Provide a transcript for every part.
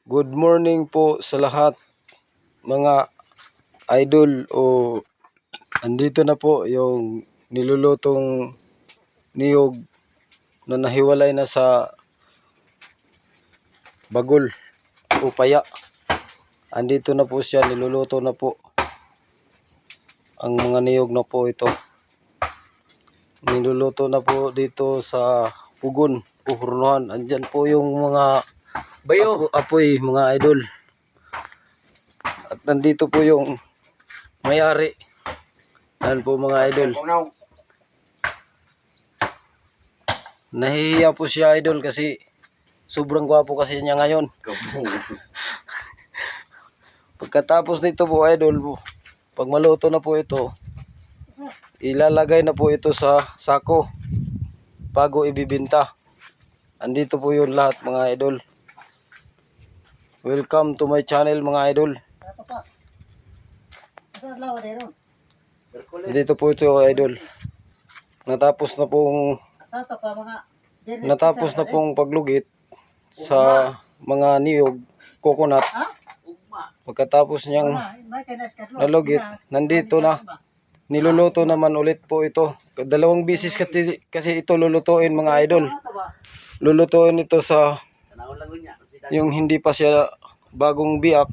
Good morning po sa lahat mga idol. Andito na po yung nilulutong niyog na nahiwalay na sa bagol o paya. Andito na po siya, niluluto na po ang mga niyog na po ito. Niluluto na po dito sa pugon o hurnuhan. Andyan po yung mga apoy mga idol. At nandito po yung may-ari. Yan po mga idol. Nahihiya po siya idol kasi sobrang gwapo kasi niya ngayon. Pagkatapos nito po idol, pag maluto na po ito, ilalagay na po ito sa sako bago ibibinta. Andito po yun lahat mga idol. Welcome to my channel mga idol. Dito po ito idol. Natapos na pong paglugit sa mga niyog, coconut. Pagkatapos niyang nalugit, nandito na. Niluluto naman ulit po ito. Dalawang bisis kasi ito lulutuin mga idol. Lulutuin ito sa yung hindi pa siya bagong biak.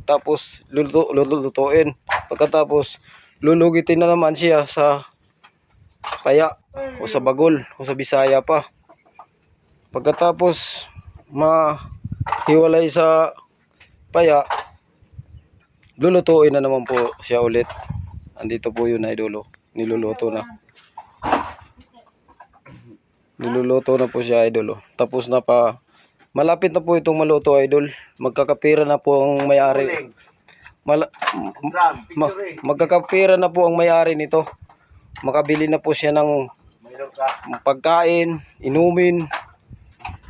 Tapos lulutuin. Pagkatapos lulugitin na naman siya sa paya o sa bagol o sa Bisaya pa. Pagkatapos mahiwalay sa paya, lulutuin na naman po siya ulit. Andito po yun idol. Niluluto na. Niluluto na po siya idol. Tapos na pa. Malapit na po itong maluto idol. Magkakapira na po ang may-ari. Magkakapira na po ang may-ari nito. Makabili na po siya ng pagkain, inumin.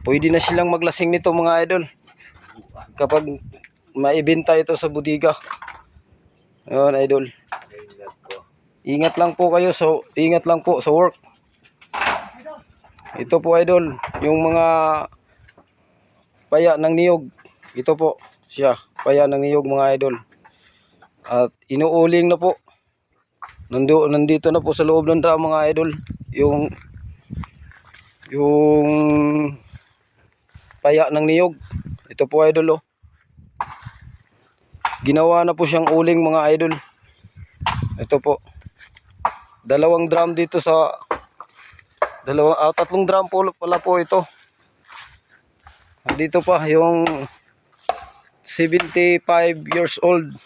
Pwede na silang maglasing nito mga idol. Kapag maibenta ito sa budiga. Ayun idol. Ingat lang po sa work. Ito po idol, yung mga paya ng niyog. Ito po siya, paya ng niyog mga idol. At inuuling na po. Nandito na po sa loob ng drum mga idol. Yung paya ng niyog. Ito po idol. Ginawa na po siyang uling mga idol. Ito po. Dalawang drum dito sa tatlong drum po pala po ito. Dito pa yung 75 years old.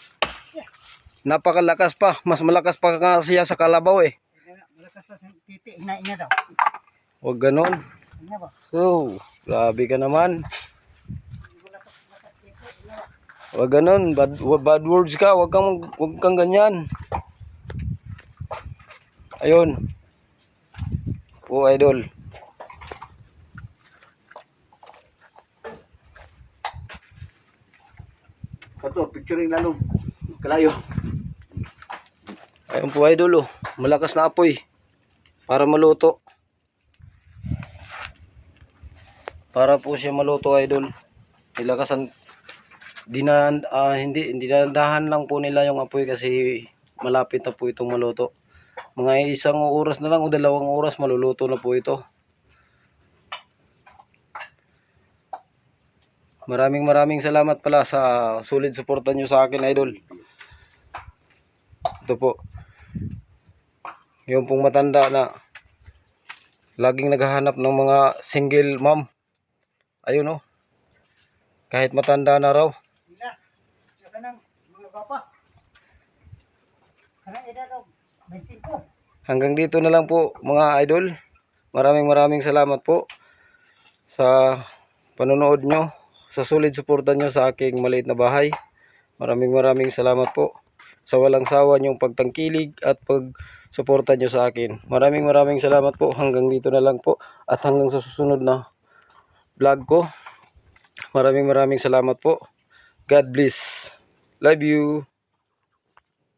Napakalakas pa. Mas malakas pa nga siya sa kalabaw eh. Malakas pa sa titi. Ina daw. Huwag ganon. So, grabe ka naman. Huwag ganon. Bad words ka. Huwag kang ganyan. Ayun. Po idol. Ito, picturing lalo. Kalayo. Ayun po idol. Malakas na apoy. Para maluto. Para po siya maluto idol. Ilakasan. Hindi dinadahan lang po nila yung apoy kasi malapit na po itong maluto. Mga 1 oras na lang o 2 oras maluluto na po ito. Maraming salamat pala sa solid suporta nyo sa akin idol. Ito po. Yung pong matanda na laging naghahanap ng mga single mom. Ayun o. Kahit matanda na raw. Hanggang dito na lang po mga idol. Maraming salamat po sa panonood nyo, sa solid suporta nyo sa aking maliit na bahay. Maraming salamat po sa walang sawa nyong pagtangkilig at pagsuporta nyo sa akin. Maraming salamat po. Hanggang dito na lang po at hanggang sa susunod na vlog ko. Maraming salamat po. God bless. Love you.